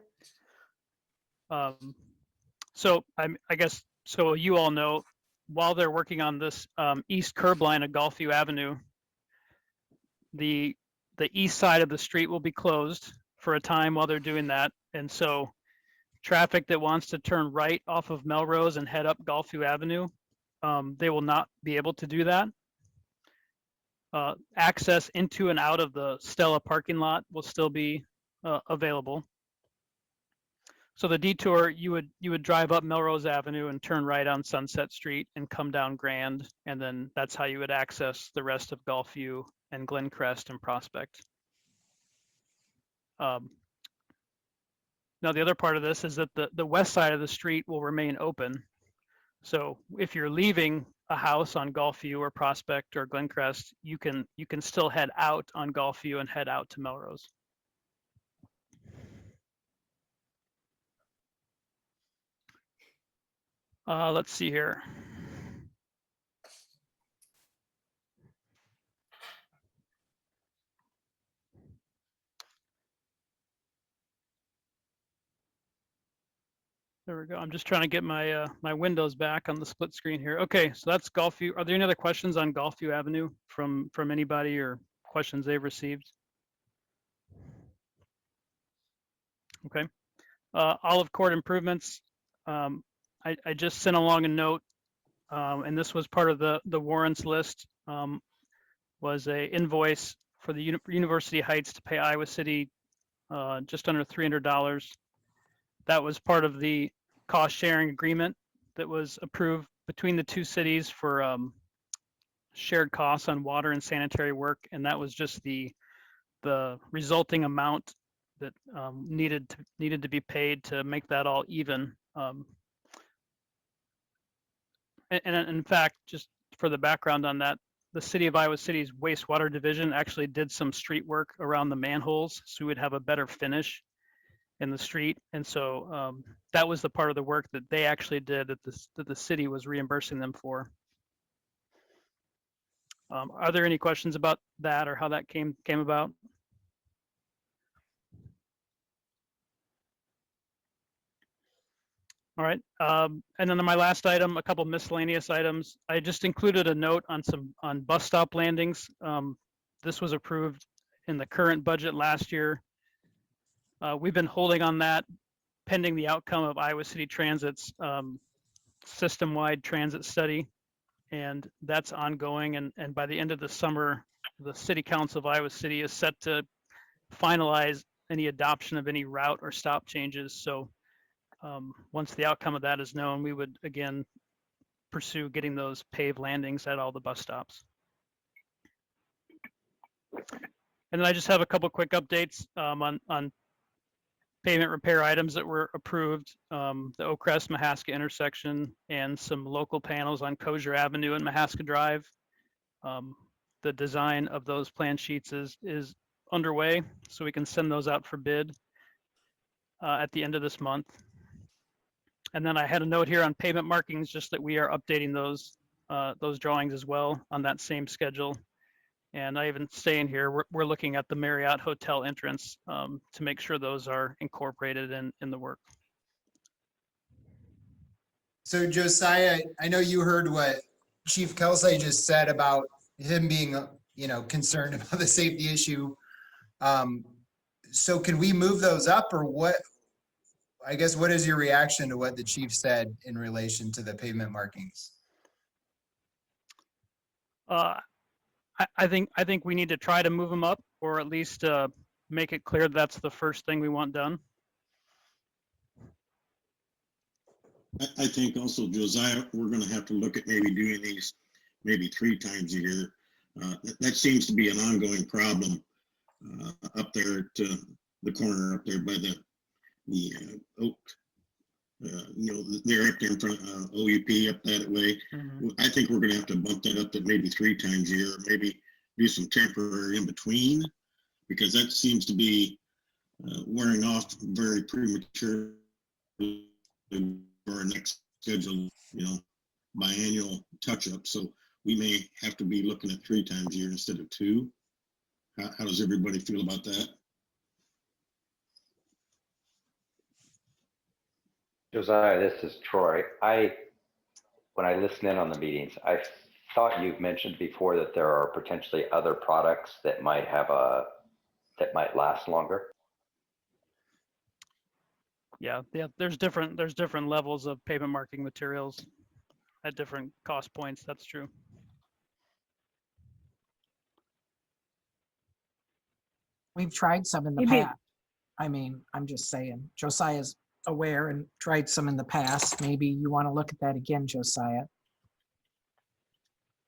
So I guess, so you all know, while they're working on this east curb line of Gulfview Avenue, the east side of the street will be closed for a time while they're doing that. And so traffic that wants to turn right off of Melrose and head up Gulfview Avenue, they will not be able to do that. Access into and out of the Stella parking lot will still be available. So the detour, you would drive up Melrose Avenue and turn right on Sunset Street and come down Grand, and then that's how you would access the rest of Gulfview and Glencrest and Prospect. Now the other part of this is that the west side of the street will remain open. So if you're leaving a house on Gulfview or Prospect or Glencrest, you can still head out on Gulfview and head out to Melrose. Let's see here. There we go. I'm just trying to get my my windows back on the split screen here. Okay, so that's Gulfview. Are there any other questions on Gulfview Avenue from anybody or questions they've received? Okay. Olive Court improvements. I just sent along a note, and this was part of the warrants list, was a invoice for the University Heights to pay Iowa City just under $300. That was part of the cost sharing agreement that was approved between the two cities for shared costs on water and sanitary work, and that was just the resulting amount that needed to be paid to make that all even. And in fact, just for the background on that, the City of Iowa City's wastewater division actually did some street work around the manholes, so we would have a better finish in the street. And so that was the part of the work that they actually did that the city was reimbursing them for. Are there any questions about that or how that came about? All right. And then my last item, a couple miscellaneous items. I just included a note on bus stop landings. This was approved in the current budget last year. We've been holding on that pending the outcome of Iowa City Transit's system-wide transit study. And that's ongoing. And by the end of the summer, the City Council of Iowa City is set to finalize any adoption of any route or stop changes. So once the outcome of that is known, we would again pursue getting those paved landings at all the bus stops. And then I just have a couple quick updates on pavement repair items that were approved. The Oakcrest Mahaska intersection and some local panels on Kosher Avenue and Mahaska Drive. The design of those plan sheets is underway, so we can send those out for bid at the end of this month. And then I had a note here on pavement markings, just that we are updating those drawings as well on that same schedule. And I even say in here, we're looking at the Marriott Hotel entrance to make sure those are incorporated in the work. So Josiah, I know you heard what Chief Kelsey just said about him being, concerned about the safety issue. So can we move those up, or what? I guess, what is your reaction to what the chief said in relation to the pavement markings? I think we need to try to move them up, or at least make it clear that's the first thing we want done. I think also, Josiah, we're gonna have to look at maybe doing these maybe 3 times a year. That seems to be an ongoing problem up there at the corner up there by the Oak. They're up there in front of OUP up that way. Mm-hmm. I think we're gonna have to bump that up to maybe 3 times a year, maybe do some temporary in between, because that seems to be wearing off very prematurely for our next scheduled, biannual touch-up. So we may have to be looking at 3 times a year instead of 2. How does everybody feel about that? Josiah, this is Troy. When I listen in on the meetings, I thought you've mentioned before that there are potentially other products that might last longer. Yeah. There's different levels of pavement marking materials at different cost points. That's true. We've tried some in the Maybe- past. I mean, I'm just saying, Josiah's aware and tried some in the past. Maybe you want to look at that again, Josiah.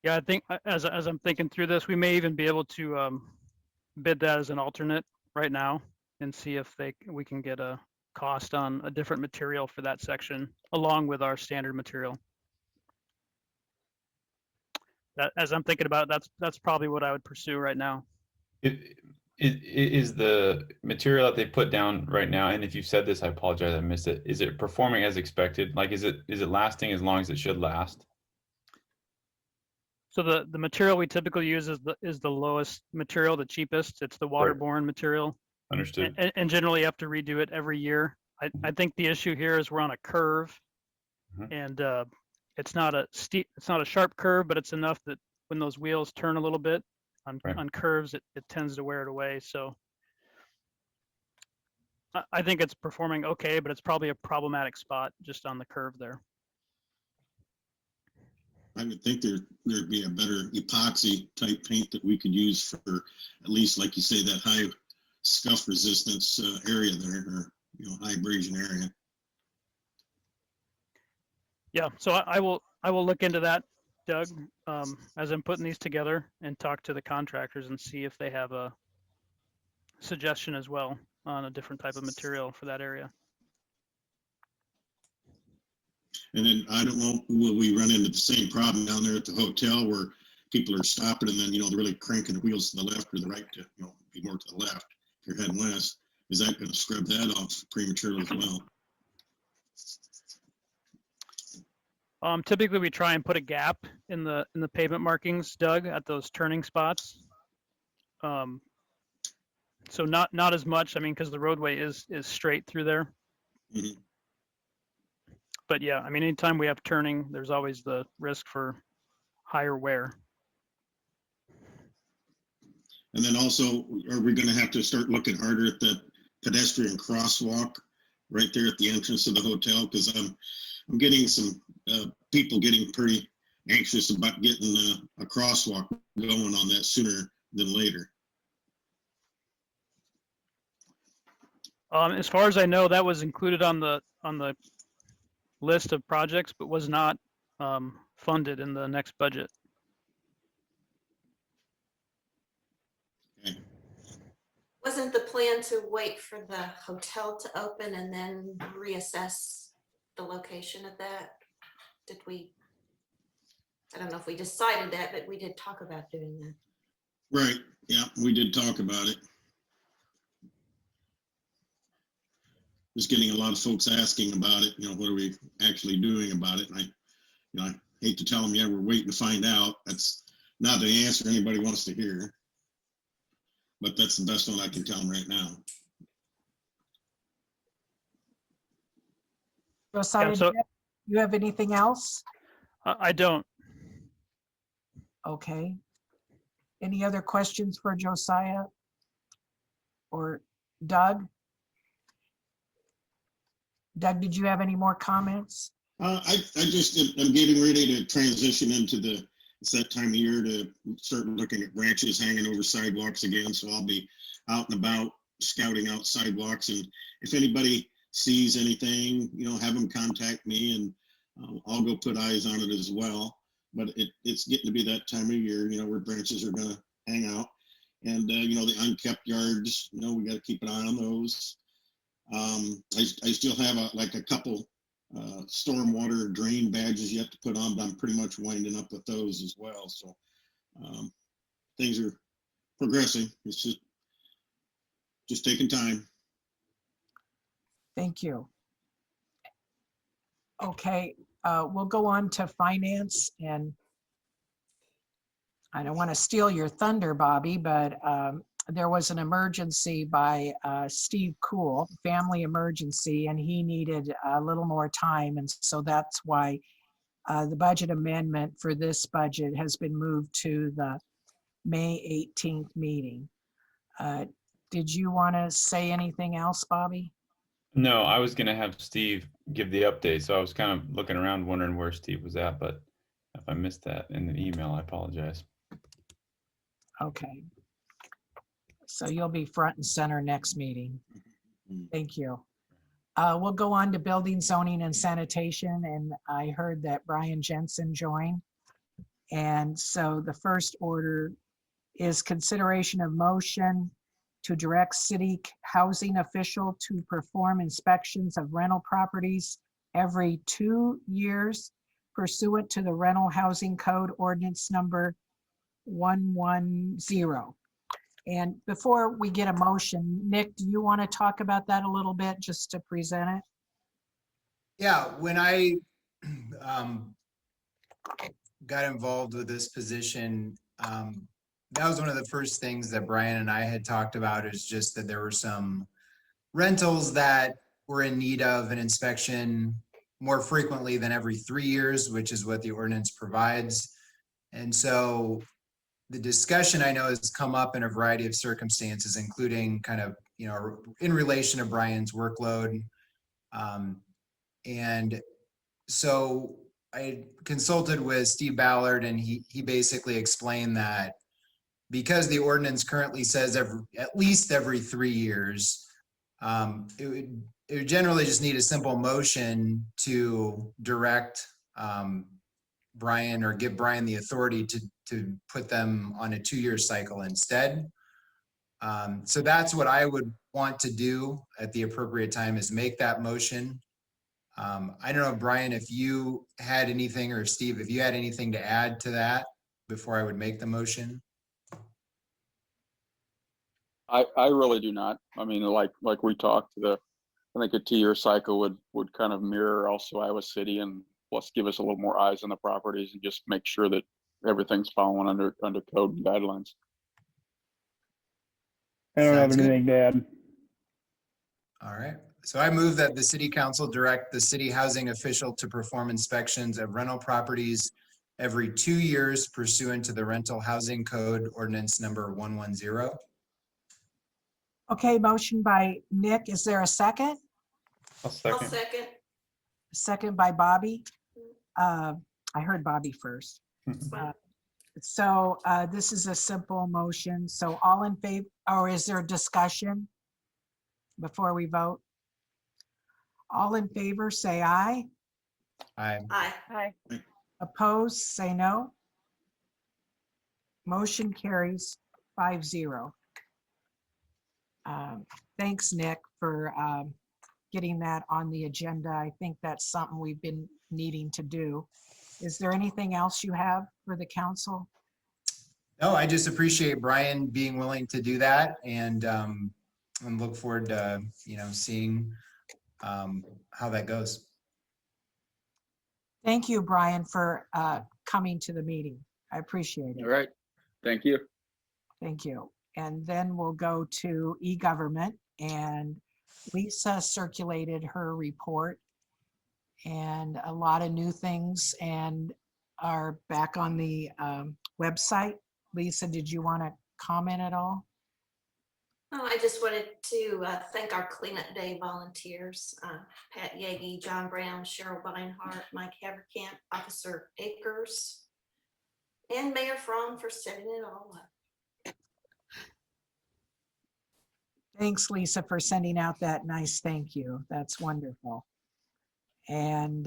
Yeah, I think as I'm thinking through this, we may even be able to bid that as an alternate right now and see if we can get a cost on a different material for that section along with our standard material. That, as I'm thinking about it, that's probably what I would pursue right now. Is the material that they put down right now, and if you said this, I apologize, I missed it. Is it performing as expected? Like, is it lasting as long as it should last? So the material we typically use is the lowest material, the cheapest. It's the waterborne material. Understood. And generally you have to redo it every year. I think the issue here is we're on a curve, and it's not a sharp curve, but it's enough that when those wheels turn a little bit on curves, it tends to wear it away. So I think it's performing okay, but it's probably a problematic spot just on the curve there. I would think there'd be a better epoxy type paint that we could use for at least, like you say, that high scuff resistance area there, or high abrasion area. Yeah, so I will look into that, Doug, as I'm putting these together, and talk to the contractors and see if they have a suggestion as well on a different type of material for that area. And then I don't know, will we run into the same problem down there at the hotel where people are stopping and then, they're really cranking the wheels to the left or the right to, be more to the left if you're heading west? Is that going to scrub that off prematurely as well? Typically, we try and put a gap in the pavement markings, Doug, at those turning spots. So not as much. I mean, because the roadway is straight through there. Mm-hmm. But yeah, I mean, anytime we have turning, there's always the risk for higher wear. And then also, are we going to have to start looking harder at the pedestrian crosswalk right there at the entrance of the hotel? Because I'm getting some people getting pretty anxious about getting a crosswalk going on that sooner than later. As far as I know, that was included on the list of projects, but was not funded in the next budget. Okay. Wasn't the plan to wait for the hotel to open and then reassess the location of that? Did we? I don't know if we decided that, but we did talk about doing that. Right. Yeah, we did talk about it. Just getting a lot of folks asking about it. What are we actually doing about it? And I hate to tell them, yeah, we're waiting to find out. That's not the answer anybody wants to hear. But that's the best one I can tell them right now. Josiah, so- do you have anything else? I don't. Okay. Any other questions for Josiah or Doug? Doug, did you have any more comments? I'm getting ready to transition into it's that time of year to start looking at branches hanging over sidewalks again. So I'll be out and about scouting out sidewalks. And if anybody sees anything, have them contact me and I'll go put eyes on it as well. But it's getting to be that time of year, where branches are going to hang out. And, the unkept yards, we got to keep an eye on those. I still have a couple stormwater drain badges yet to put on, but I'm pretty much winding up with those as well. So things are progressing. It's just taking time. Thank you. Okay, we'll go on to finance, and I don't want to steal your thunder, Bobby, but there was an emergency by Steve Cool, family emergency, and he needed a little more time. And so that's why the budget amendment for this budget has been moved to the May 18th meeting. Did you want to say anything else, Bobby? No, I was going to have Steve give the update. So I was kind of looking around wondering where Steve was at, but if I missed that in the email, I apologize. Okay. So you'll be front and center next meeting. Thank you. We'll go on to building, zoning, and sanitation. And I heard that Brian Jensen joined. And so the first order is consideration of motion to direct city housing official to perform inspections of rental properties every 2 years pursuant to the Rental Housing Code Ordinance number 110. And before we get a motion, Nick, do you want to talk about that a little bit just to present it? Yeah, when I got involved with this position, that was one of the first things that Brian and I had talked about, is just that there were some rentals that were in need of an inspection more frequently than every 3 years, which is what the ordinance provides. And so the discussion, I know, has come up in a variety of circumstances, including kind of in relation to Brian's workload. And so I consulted with Steve Ballard, and he basically explained that because the ordinance currently says at least every 3 years, it would generally just need a simple motion to direct Brian, or give Brian the authority to put them on a 2-year cycle instead. So that's what I would want to do at the appropriate time, is make that motion. I don't know, Brian, if you had anything, or Steve, if you had anything to add to that before I would make the motion. I really do not. I mean, like we talked, I think a 2-year cycle would kind of mirror also Iowa City, and plus give us a little more eyes on the properties and just make sure that everything's following under code and guidelines. I don't have Sounds good. anything to add. All right. So I move that the city council direct the city housing official to perform inspections of rental properties every 2 years pursuant to the rental housing code ordinance number 110. Okay, motion by Nick. Is there a second? I'll I'll second. second. Second by Bobby. I heard Bobby first. So this is a simple motion. So all in favor, or is there discussion before we vote? All in favor, say aye. Aye. Aye. Hi. Opposed, say no. Motion carries 5-0. Thanks, Nick, for getting that on the agenda. I think that's something we've been needing to do. Is there anything else you have for the council? No, I just appreciate Brian being willing to do that, and look forward to, seeing how that goes. Thank you, Brian, for coming to the meeting. I appreciate it. All right. Thank you. Thank you. And then we'll go to e-government, and Lisa circulated her report and a lot of new things and are back on the website. Lisa, did you want to comment at all? Oh, I just wanted to thank our cleanup day volunteers, Pat Yagi, John Brown, Cheryl Beinhardt, Mike Haverkamp, Officer Akers, and Mayor Fromm for setting it all up. Thanks, Lisa, for sending out that nice thank you. That's wonderful. And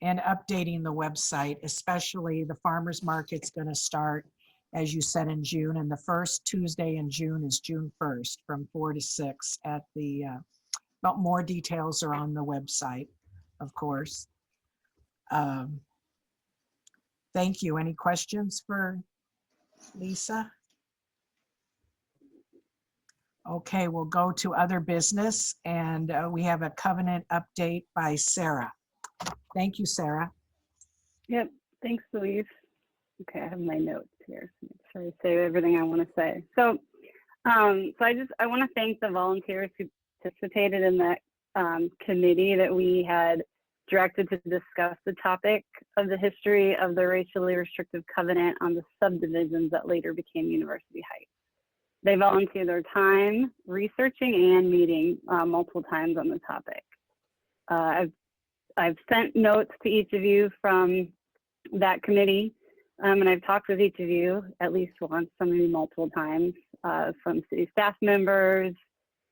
updating the website, especially the farmers market's going to start, as you said, in June, and the first Tuesday in June is June 1st from 4 to 6 at the, but more details are on the website, of course. Thank you. Any questions for Lisa? Okay, we'll go to other business, and we have a covenant update by Sarah. Thank you, Sarah. Yep. Thanks, Louise. Okay, I have my notes here. Make sure I say everything I want to say. So, I want to thank the volunteers who participated in that committee that we had directed to discuss the topic of the history of the racially restrictive covenant on the subdivisions that later became University Heights. They volunteered their time researching and meeting multiple times on the topic. I've sent notes to each of you from that committee, and I've talked with each of you at least once, some of you multiple times, from city staff members,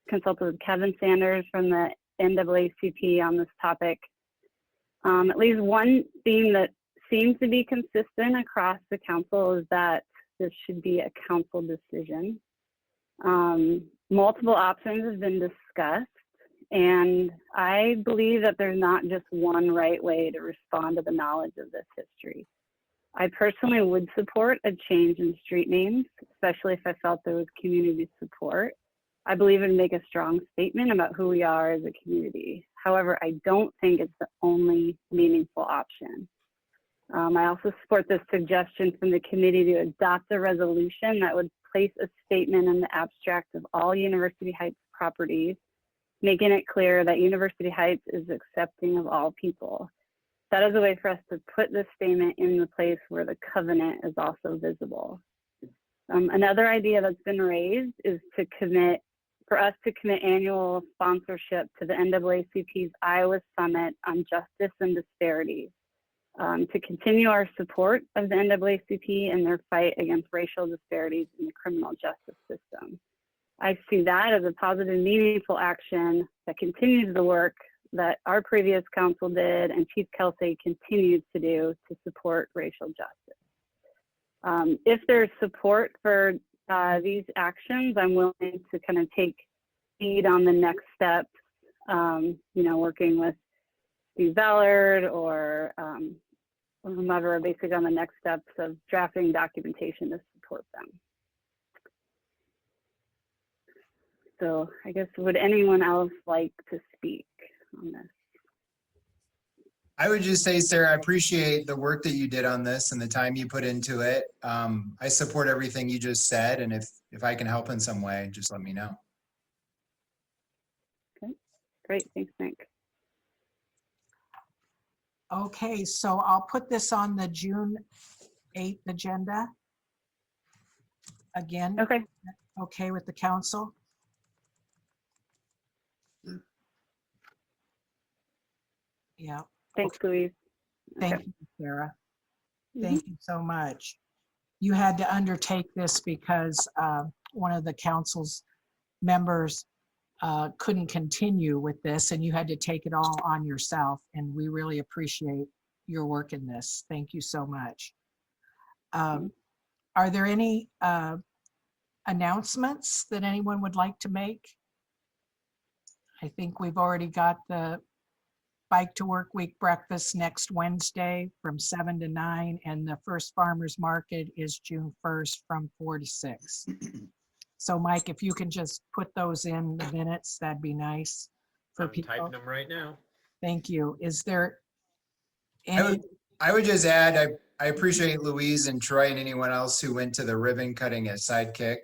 consulted with Kevin Sanders from the NAACP on this topic. At least one theme that seems to be consistent across the council is that this should be a council decision. Multiple options have been discussed, and I believe that there's not just one right way to respond to the knowledge of this history. I personally would support a change in street names, especially if I felt there was community support. I believe it would make a strong statement about who we are as a community. However, I don't think it's the only meaningful option. I also support the suggestion from the committee to adopt a resolution that would place a statement in the abstract of all University Heights properties, making it clear that University Heights is accepting of all people. That is a way for us to put this statement in the place where the covenant is also visible. Another idea that's been raised is to commit for us to commit annual sponsorship to the NAACP's Iowa Summit on Justice and Disparities, to continue our support of the NAACP in their fight against racial disparities in the criminal justice system. I see that as a positive, meaningful action that continues the work that our previous council did and Chief Kelsey continues to do to support racial justice. If there's support for these actions, I'm willing to kind of take lead on the next steps, working with Steve Ballard or whomever, basically on the next steps of drafting documentation to support them. So I guess, would anyone else like to speak on this? I would just say, Sarah, I appreciate the work that you did on this and the time you put into it. I support everything you just said, and if I can help in some way, just let me know. Okay, great, thanks, Nick. Okay, so I'll put this on the June 8th agenda. Again, okay with the council? Yeah. Thanks, Louise. Thank you, Sarah. Thank you so much. You had to undertake this because one of the council's members couldn't continue with this, and you had to take it all on yourself, and we really appreciate your work in this. Thank you so much. Are there any announcements that anyone would like to make? I think we've already got the Bike to Work Week breakfast next Wednesday from 7 to 9, and the first farmers market is June 1st from 4 to 6. So Mike, if you can just put those in the minutes, that'd be nice for people. I'm typing them right now. Thank you. Is there any? I would just add, I appreciate Louise and Troy and anyone else who went to the ribbon cutting at Sidekick.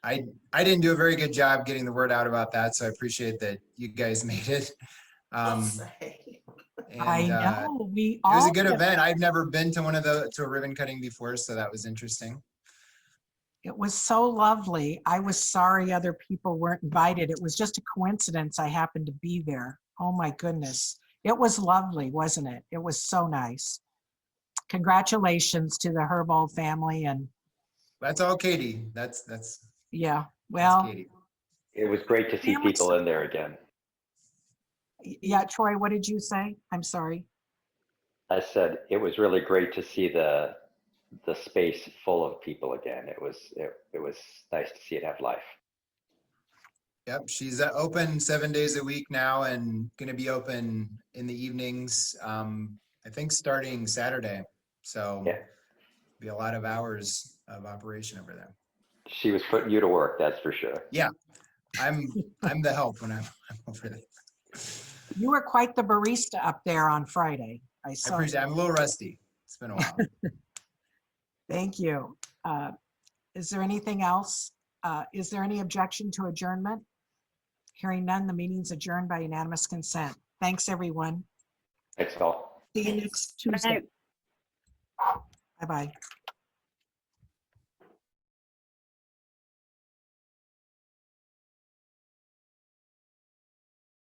I didn't do a very good job getting the word out about that, so I appreciate that you guys made it. I know, it was a good event. I've never been to to a ribbon cutting before, so that was interesting. It was so lovely. I was sorry other people weren't invited. It was just a coincidence I happened to be there. Oh my goodness. It was lovely, wasn't it? It was so nice. Congratulations to the Herbold family. And that's all Katie. That's yeah, well, it was great to see people in there again. Yeah, Troy, what did you say? I'm sorry. I said it was really great to see the space full of people again. It was nice to see it have life. Yep, she's open 7 days a week now and going to be open in the evenings. I think starting Saturday. So yeah, be a lot of hours of operation over there. She was putting you to work, that's for sure. Yeah, I'm the help when I'm over there. You were quite the barista up there on Friday. I appreciate it. I'm a little rusty. It's been a while. Thank you. Is there anything else? Is there any objection to adjournment? Hearing none, the meeting's adjourned by unanimous consent. Thanks, everyone. Thanks all. See you next Tuesday. Bye-bye.